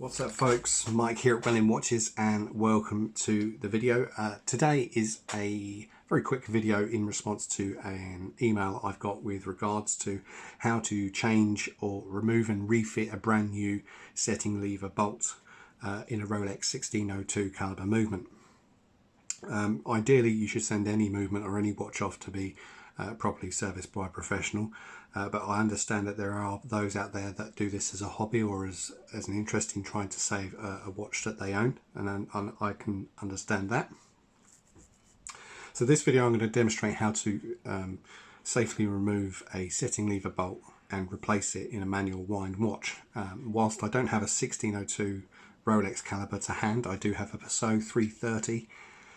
What's up folks, Mike here at Welling Watches and welcome to the video. Today is a very quick video in response to an email I've got with regards to how to change or remove and refit a brand new setting lever bolt in a Rolex 1602 caliber movement. Ideally you should send any movement or any watch off to be properly serviced by a professional, but I understand that there are those out there that do this as a hobby or as an interest in trying to save a watch that they own, and I can understand that. So this video I'm going to demonstrate how to safely remove a setting lever bolt and replace it in a manual wind watch. Whilst I don't have a 1602 Rolex caliber to hand, I do have a Peseux 330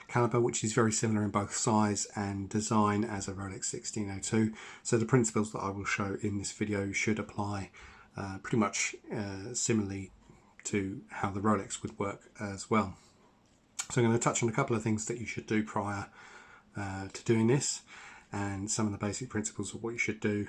caliber, which is very similar in both size and design as a Rolex 1602. So the principles that I will show in this video should apply pretty much similarly to how the Rolex would work as well. So I'm going to touch on a couple of things that you should do prior to doing this, and some of the basic principles of what you should do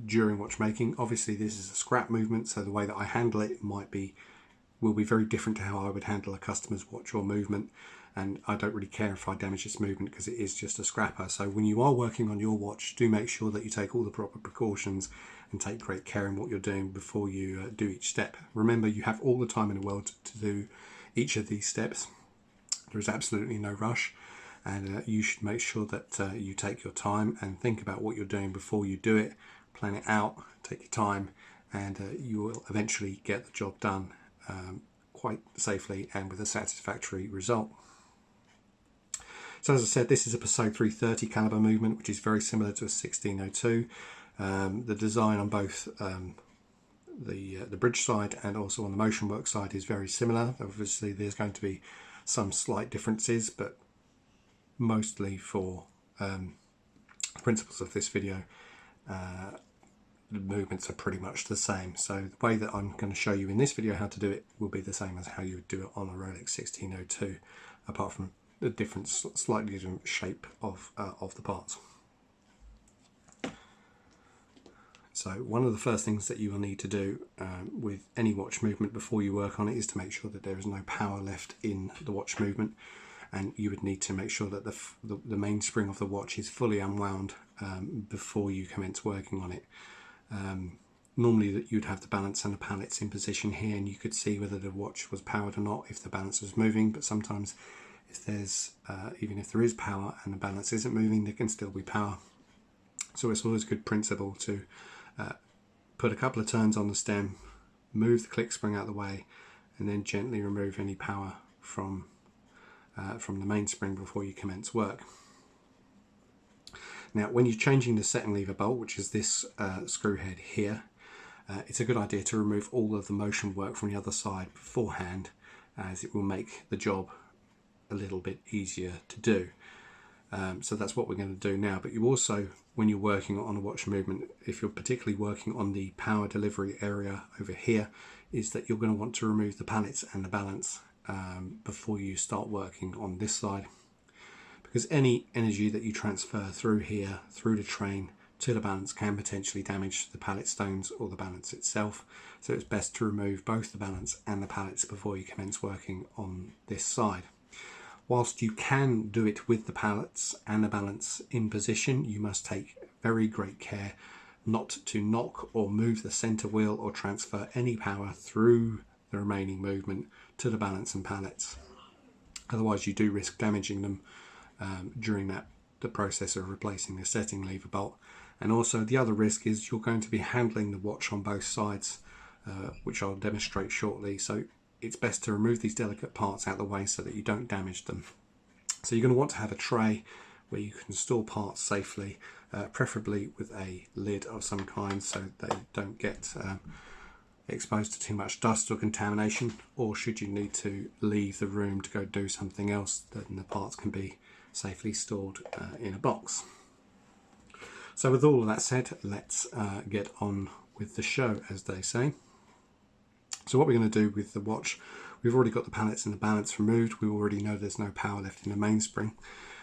during watchmaking. Obviously this is a scrap movement, so the way that I handle it will be very different to how I would handle a customer's watch or movement, and I don't really care if I damage this movement because it is just a scrapper. So when you are working on your watch, do make sure that you take all the proper precautions and take great care in what you're doing before you do each step. Remember, you have all the time in the world to do each of these steps. There is absolutely no rush, and you should make sure that you take your time and think about what you're doing before you do it. Plan it out, take your time, and you will eventually get the job done quite safely and with a satisfactory result. So as I said, this is a Peseux 330 caliber movement, which is very similar to a 1602. The design on both the bridge side and also on the motion work side is very similar. Obviously there's going to be some slight differences, but mostly for principles of this video, the movements are pretty much the same. So the way that I'm going to show you in this video how to do it will be the same as how you would do it on a Rolex 1602, apart from the slightly different shape of the parts. So one of the first things that you will need to do with any watch movement before you work on it is to make sure that there is no power left in the watch movement, and you would need to make sure that the mainspring of the watch is fully unwound before you commence working on it. Normally that you'd have the balance and the pallets in position here, and you could see whether the watch was powered or not if the balance was moving, but sometimes if there's even if there is power and the balance isn't moving, there can still be power. So it's always a good principle to put a couple of turns on the stem, move the click spring out of the way, and then gently remove any power from the mainspring before you commence work. Now when you're changing the setting lever bolt, which is this screw head here, it's a good idea to remove all of the motion work from the other side beforehand, as it will make the job a little bit easier to do. So that's what we're going to do now. But you also, when you're working on a watch movement, if you're particularly working on the power delivery area over here, is that you're going to want to remove the pallets and the balance before you start working on this side, because any energy that you transfer through here, through the train to the balance, can potentially damage the pallet stones or the balance itself. So it's best to remove both the balance and the pallets before you commence working on this side. Whilst you can do it with the pallets and the balance in position, you must take very great care not to knock or move the center wheel or transfer any power through the remaining movement to the balance and pallets. Otherwise you do risk damaging them during the process of replacing the setting lever bolt. And also the other risk is you're going to be handling the watch on both sides, which I'll demonstrate shortly. So it's best to remove these delicate parts out of the way so that you don't damage them. So you're going to want to have a tray where you can store parts safely, preferably with a lid of some kind so they don't get exposed to too much dust or contamination, or should you need to leave the room to go do something else, then the parts can be safely stored in a box. So with all of that said, let's get on with the show, as they say. So what we're going to do with the watch, we've already got the pallets and the balance removed. We already know there's no power left in the mainspring.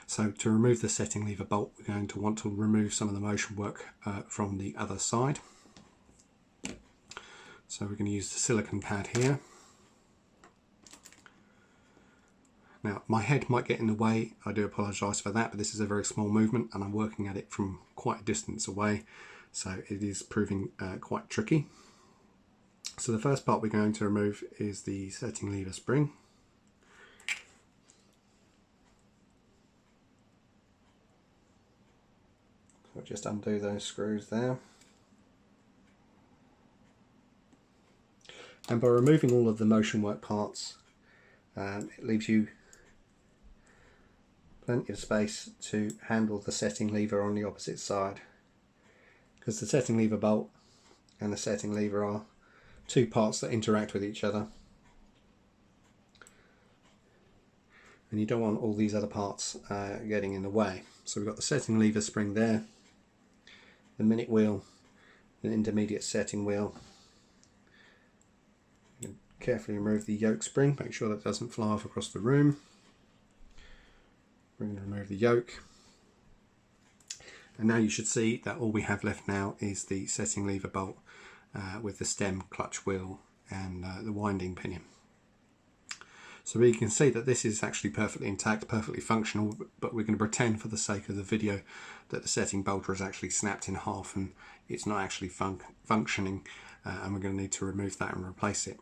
So to remove the setting lever bolt, we're going to want to remove some of the motion work from the other side. So we're going to use the silicone pad here. Now my head might get in the way, I do apologise for that, but this is a very small movement and I'm working at it from quite a distance away, so it is proving quite tricky. So the first part we're going to remove is the setting lever spring. So just undo those screws there. And by removing all of the motion work parts, it leaves you plenty of space to handle the setting lever on the opposite side, because the setting lever bolt and the setting lever are two parts that interact with each other, and you don't want all these other parts getting in the way. So we've got the setting lever spring there, the minute wheel, the intermediate setting wheel. You carefully remove the yoke spring, make sure that doesn't fly off across the room. We're going to remove the yoke, and now you should see that all we have left now is the setting lever bolt with the stem, clutch wheel and the winding pinion. So we can see that this is actually perfectly intact, perfectly functional, but we're going to pretend for the sake of the video that the setting bolter is actually snapped in half and it's not actually functioning, and we're going to need to remove that and replace it.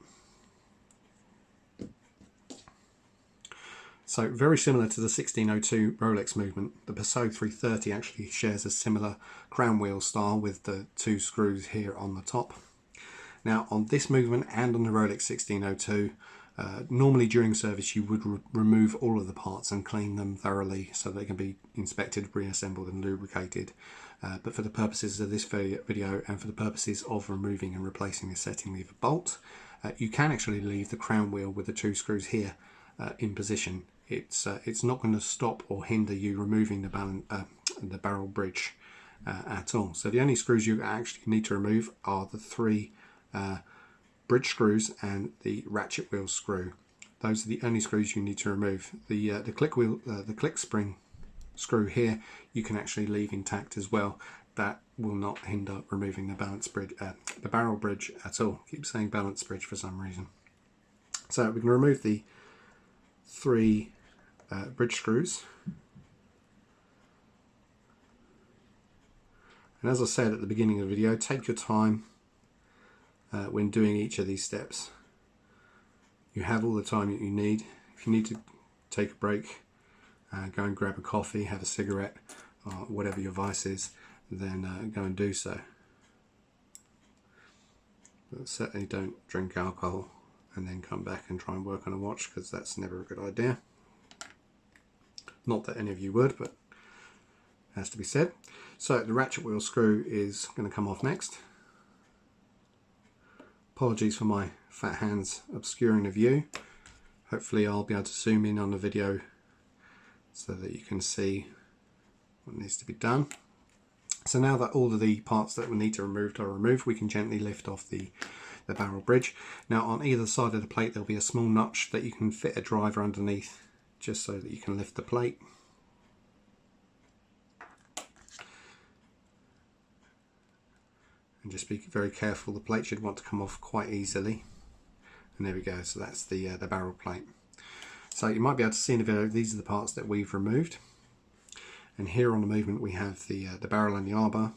So very similar to the 1602 Rolex movement, the Peseux 330 actually shares a similar crown wheel style with the two screws here on the top. Now on this movement and on the Rolex 1602, normally during service you would remove all of the parts and clean them thoroughly so they can be inspected, reassembled and lubricated. But for the purposes of this video and for the purposes of removing and replacing the setting lever bolt, you can actually leave the crown wheel with the two screws here in position. It's not going to stop or hinder you removing the barrel bridge at all. So the only screws you actually need to remove are the three bridge screws and the ratchet wheel screw. Those are the only screws you need to remove. The click spring screw here you can actually leave intact as well. That will not hinder removing the barrel bridge at all. I keep saying balance bridge for some reason. So we can remove the three bridge screws, and as I said at the beginning of the video, take your time when doing each of these steps. You have all the time that you need. If you need to take a break, go and grab a coffee, have a cigarette, or whatever your vice is, then go and do so. But certainly don't drink alcohol and then come back and try and work on a watch, because that's never a good idea. Not that any of you would, but it has to be said. So the ratchet wheel screw is going to come off next. Apologies for my fat hands obscuring the view. Hopefully I'll be able to zoom in on the video so that you can see what needs to be done. So now that all of the parts that we need to remove are removed, we can gently lift off the barrel bridge. Now on either side of the plate there'll be a small notch that you can fit a driver underneath, just so that you can lift the plate. And just be very careful, the plate should want to come off quite easily. And there we go, so that's the barrel plate. So you might be able to see in the video, these are the parts that we've removed. And here on the movement we have the barrel and the R-bar,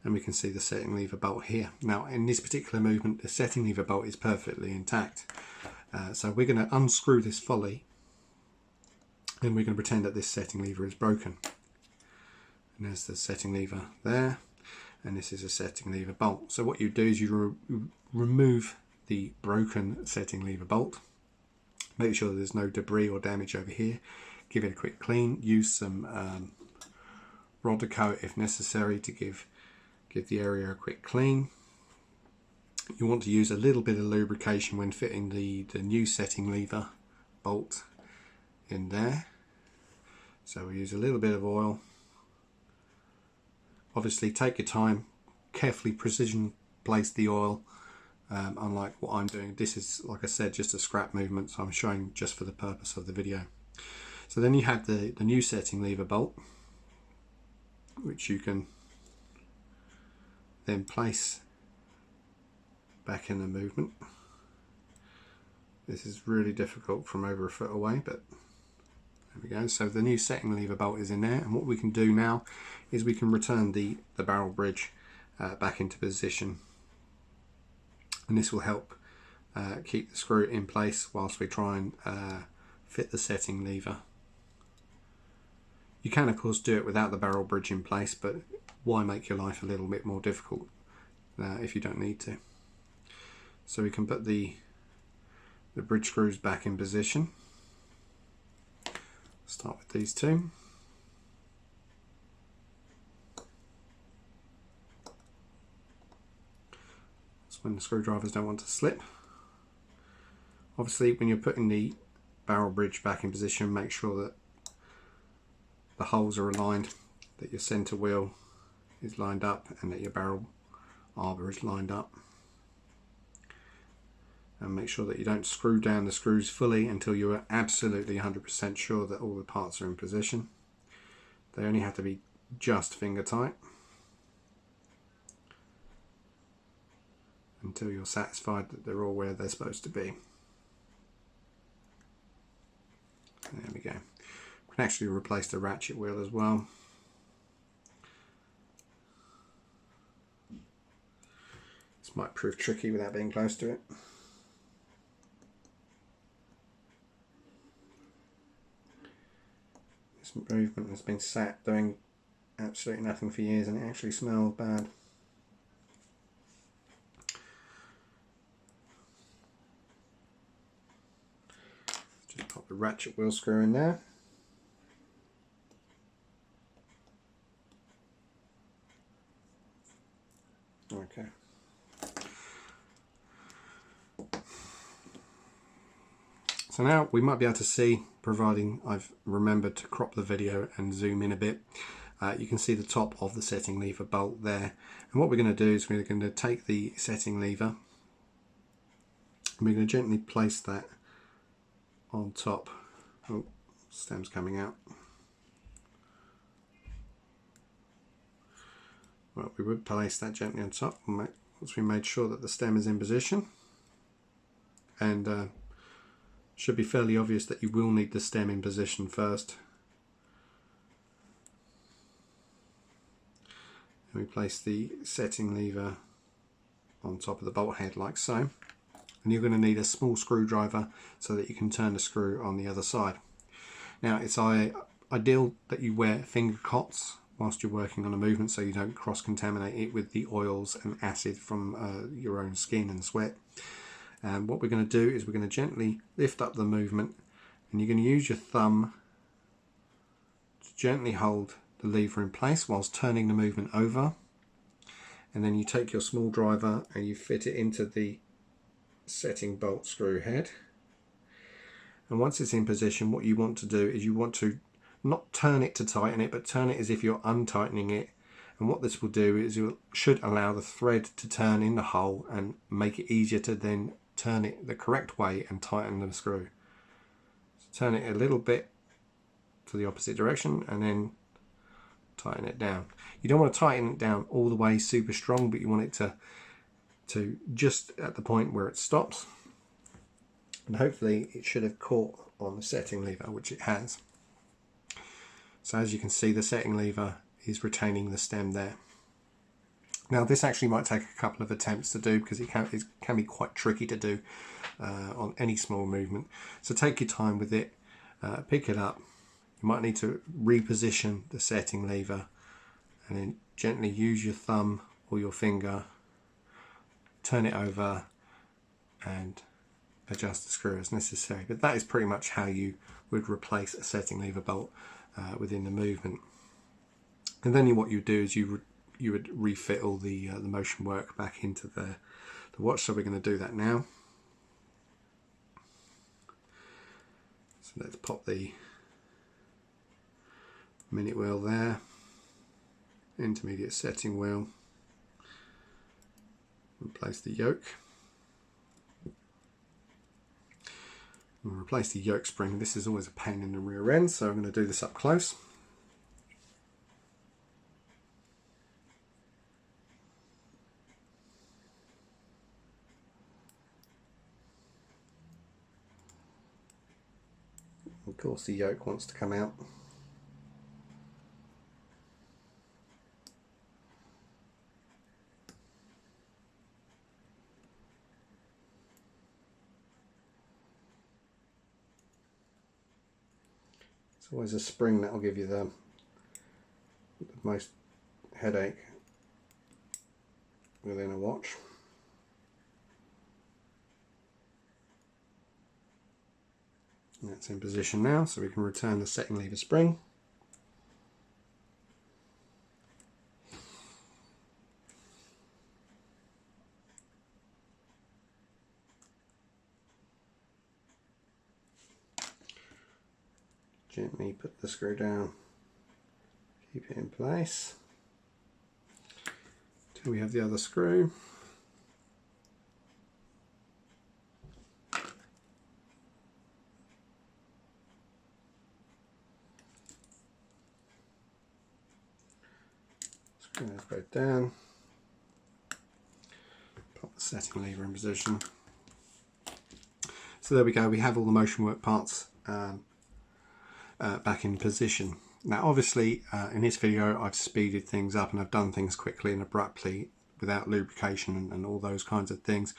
and we can see the setting lever bolt here. Now in this particular movement the setting lever bolt is perfectly intact. So we're going to unscrew this folly, and we're going to pretend that this setting lever is broken. And there's the setting lever there, and this is a setting lever bolt. So what you do is you remove the broken setting lever bolt, make sure that there's no debris or damage over here, give it a quick clean, use some Rod coat if necessary to give the area a quick clean. You want to use a little bit of lubrication when fitting the new setting lever bolt in there. So we use a little bit of oil. Obviously take your time, carefully precision place the oil, unlike what I'm doing. This is, like I said, just a scrap movement, so I'm showing just for the purpose of the video. So then you have the new setting lever bolt, which you can then place back in the movement. This is really difficult from over a foot away, but there we go. So the new setting lever bolt is in there, and what we can do now is we can return the barrel bridge back into position, and this will help keep the screw in place whilst we try and fit the setting lever. You can of course do it without the barrel bridge in place, but why make your life a little bit more difficult if you don't need to? So we can put the bridge screws back in position. Start with these two. That's when the screwdrivers don't want to slip. Obviously, when you're putting the barrel bridge back in position, make sure that the holes are aligned, that your center wheel is lined up, and that your barrel arbor is lined up. And make sure that you don't screw down the screws fully until you are absolutely 100% sure that all the parts are in position. They only have to be just finger tight until you're satisfied that they're all where they're supposed to be. There we go. We can actually replace the ratchet wheel as well. This might prove tricky without being close to it. This movement has been sat doing absolutely nothing for years, and it actually smells bad. Just pop the ratchet wheel screw in there. Okay. So now we might be able to see, providing I've remembered to crop the video and zoom in a bit, you can see the top of the setting lever bolt there. And what we're going to do is we're going to take the setting lever and we're going to gently place that on top. Oh, stem's coming out. Well, we would place that gently on top once we made sure that the stem is in position. And should be fairly obvious that you will need the stem in position first. And we place the setting lever on top of the bolt head like so. And you're going to need a small screwdriver so that you can turn the screw on the other side. Now it's ideal that you wear finger cots whilst you're working on a movement so you don't cross-contaminate it with the oils and acid from your own skin and sweat. And what we're going to do is we're going to gently lift up the movement, and you're going to use your thumb to gently hold the lever in place whilst turning the movement over. And then you take your small driver and you fit it into the setting bolt screw head. And once it's in position, what you want to do is you want to not turn it to tighten it, but turn it as if you're untightening it. And what this will do is it should allow the thread to turn in the hole and make it easier to then turn it the correct way and tighten the screw. So turn it a little bit to the opposite direction and then tighten it down. You don't want to tighten it down all the way super strong, but you want it to just at the point where it stops. And hopefully it should have caught on the setting lever, which it has. So as you can see, the setting lever is retaining the stem there. Now this actually might take a couple of attempts to do because it can be quite tricky to do on any small movement. So take your time with it, pick it up. You might need to reposition the setting lever and then gently use your thumb or your finger, turn it over and adjust the screw as necessary. But that is pretty much how you would replace a setting lever bolt within the movement. And then what you do is you would refit all the motion work back into the watch. So we're going to do that now. So let's pop the minute wheel there, intermediate setting wheel, replace the yoke. We'll replace the yoke spring. This is always a pain in the rear end, so I'm going to do this up close. Of course the yoke wants to come out. It's always a spring that will give you the most headache within a watch. And that's in position now, so we can return the setting lever spring. Gently put the screw down, keep it in place till we have the other screw. Screw those both down, pop the setting lever in position. So there we go, we have all the motion work parts back in position. Now obviously in this video I've speeded things up and I've done things quickly and abruptly without lubrication and all those kinds of things.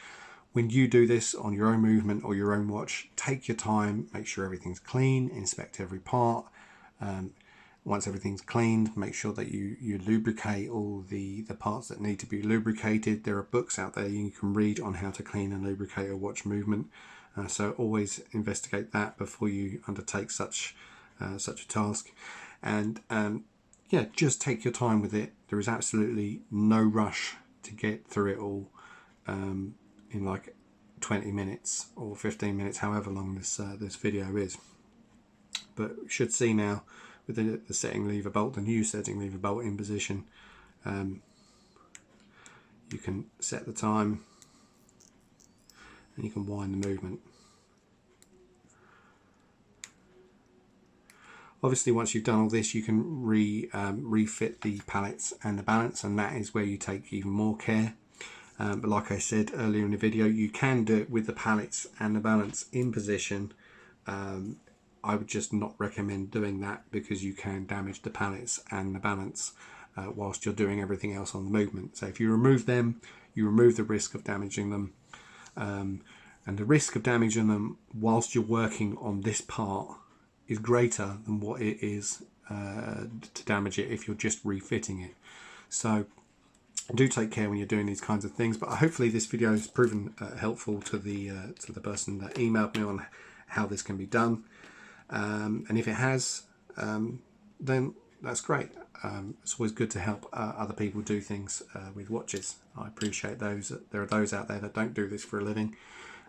When you do this on your own movement or your own watch, take your time, make sure everything's clean, inspect every part. Once everything's cleaned, make sure that you lubricate all the parts that need to be lubricated. There are books out there you can read on how to clean and lubricate a watch movement. So always investigate that before you undertake such a task. And yeah, just take your time with it. There is absolutely no rush to get through it all in like 20 minutes or 15 minutes, however long this video is. But you should see now with the setting lever bolt, the new setting lever bolt in position, you can set the time and you can wind the movement. Obviously once you've done all this you can refit the pallets and the balance, and that is where you take even more care. But like I said earlier in the video, you can do it with the pallets and the balance in position. I would just not recommend doing that because you can damage the pallets and the balance whilst you're doing everything else on the movement. So if you remove them, you remove the risk of damaging them. And the risk of damaging them whilst you're working on this part is greater than what it is to damage it if you're just refitting it. So do take care when you're doing these kinds of things. But hopefully this video has proven helpful to the person that emailed me on how this can be done. And if it has, then that's great. It's always good to help other people do things with watches. I appreciate those. There are those out there that don't do this for a living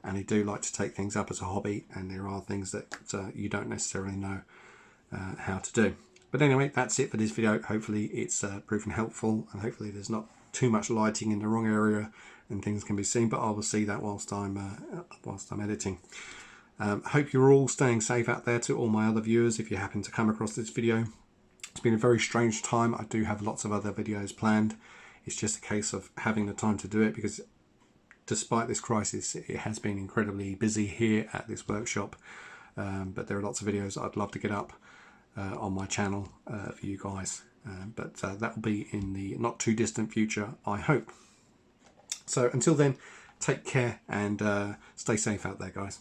and they do like to take things up as a hobby, and there are things that you don't necessarily know how to do. But anyway, that's it for this video. Hopefully it's proven helpful, and hopefully there's not too much lighting in the wrong area and things can be seen, but I will see that whilst I'm editing. Hope you're all staying safe out there. To all my other viewers, if you happen to come across this video, it's been a very strange time. I do have lots of other videos planned. It's just a case of having the time to do it, because despite this crisis it has been incredibly busy here at this workshop. But there are lots of videos I'd love to get up on my channel for you guys, but that will be in the not too distant future, I hope. So until then, take care and stay safe out there, guys.